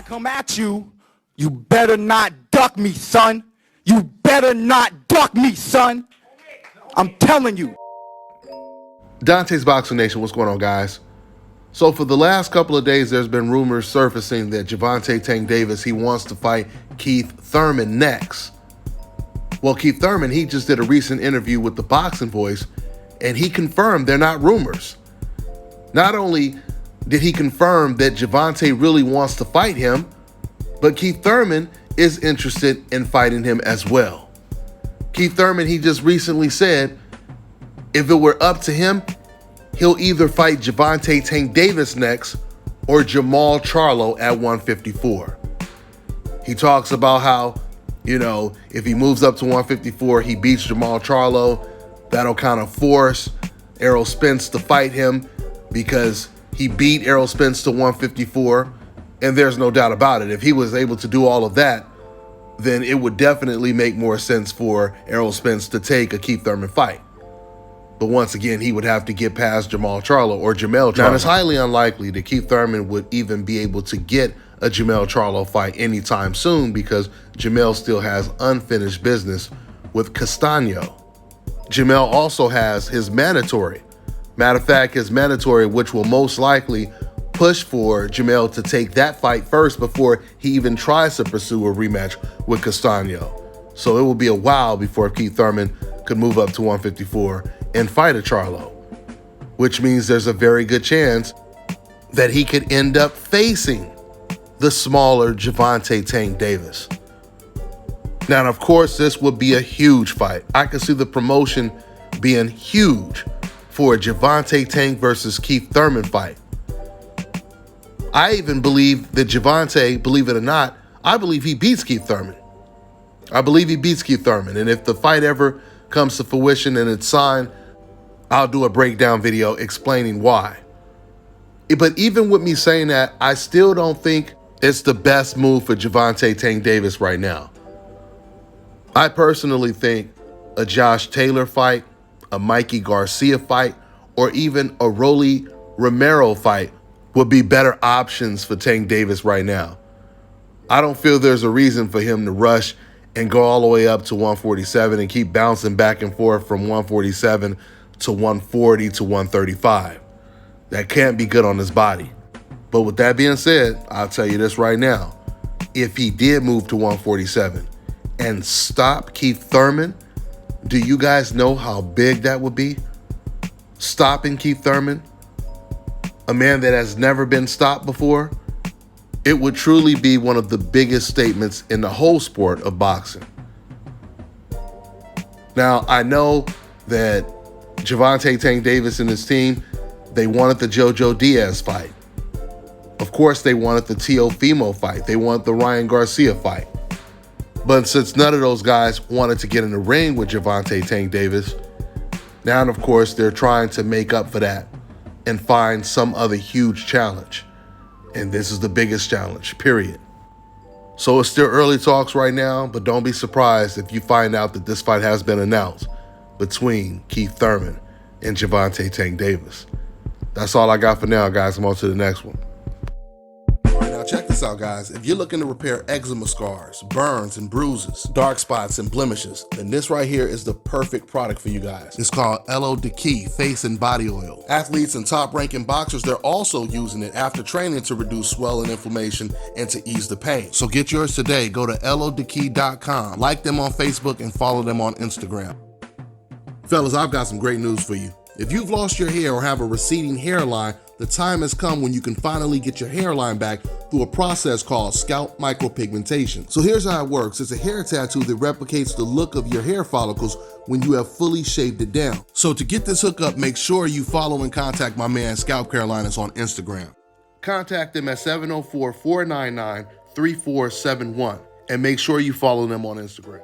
come at you, you better not duck me, son. You better not duck me, son. I'm telling you. Dante's Boxing Nation, what's going on, guys? So for the last couple of days, there's been rumors surfacing that Gervonta Tank Davis, he wants to fight Keith Thurman next. Well, Keith Thurman, he just did a recent interview with the Boxing Voice, and he confirmed they're not rumors. Not only did he confirm that Gervonta really wants to fight him, but Keith Thurman is interested in fighting him as well. Keith Thurman, he just recently said, if it were up to him, he'll either fight Gervonta Tank Davis next or Jermall Charlo at 154. He talks about how, if he moves up to 154, he beats Jermall Charlo. That'll kind of force Errol Spence to fight him because he beat Errol Spence to 154. And there's no doubt about it. If he was able to do all of that, then it would definitely make more sense for Errol Spence to take a Keith Thurman fight. But once again, he would have to get past Jermall Charlo or Jermell Charlo. Now, it's highly unlikely that Keith Thurman would even be able to get a Jermell Charlo fight anytime soon because Jermell still has unfinished business with Castaño. Jermell also has his mandatory. Matter of fact, his mandatory, which will most likely push for Jermell to take that fight first before he even tries to pursue a rematch with Castaño. So it will be a while before Keith Thurman could move up to 154 and fight a Charlo, which means there's a very good chance that he could end up facing the smaller Gervonta Tank Davis. Now, of course, this would be a huge fight. I can see the promotion being huge for a Gervonta Tank versus Keith Thurman fight. I even believe that Gervonta, believe it or not, I believe he beats Keith Thurman. I believe he beats Keith Thurman. And if the fight ever comes to fruition and it's signed, I'll do a breakdown video explaining why. But even with me saying that, I still don't think it's the best move for Gervonta Tank Davis right now. I personally think a Josh Taylor fight, a Mikey Garcia fight, or even a Rolly Romero fight would be better options for Tank Davis right now. I don't feel there's a reason for him to rush and go all the way up to 147 and keep bouncing back and forth from 147 to 140 to 135. That can't be good on his body. But with that being said, I'll tell you this right now. If he did move to 147 and stop Keith Thurman, do you guys know how big that would be? Stopping Keith Thurman, a man that has never been stopped before, it would truly be one of the biggest statements in the whole sport of boxing. Now, I know that Gervonta Tank Davis and his team, they wanted the Jojo Diaz fight. Of course, they wanted the Teofimo fight. They wanted the Ryan Garcia fight. But since none of those guys wanted to get in the ring with Gervonta Tank Davis, now, of course, they're trying to make up for that and find some other huge challenge. And this is the biggest challenge, period. So it's still early talks right now, but don't be surprised if you find out that this fight has been announced between Keith Thurman and Gervonta Tank Davis. That's all I got for now, guys. I'm on to the next one. All right, now check this out, guys. If you're looking to repair eczema scars, burns and bruises, dark spots and blemishes, then this right here is the perfect product for you guys. It's called Elo Deki Face and Body Oil. Athletes and top-ranking boxers, they're also using it after training to reduce swelling, inflammation, and to ease the pain. So get yours today. Go to elodeki.com, like them on Facebook, and follow them on Instagram. Fellas, I've got some great news for you. If you've lost your hair or have a receding hairline, the time has come when you can finally get your hairline back through a process called scalp micropigmentation. So here's how it works. It's a hair tattoo that replicates the look of your hair follicles when you have fully shaved it down. So to get this hookup, make sure you follow and contact my man Scalp Carolinas on Instagram. Contact them at 704-499-3471 and make sure you follow them on Instagram.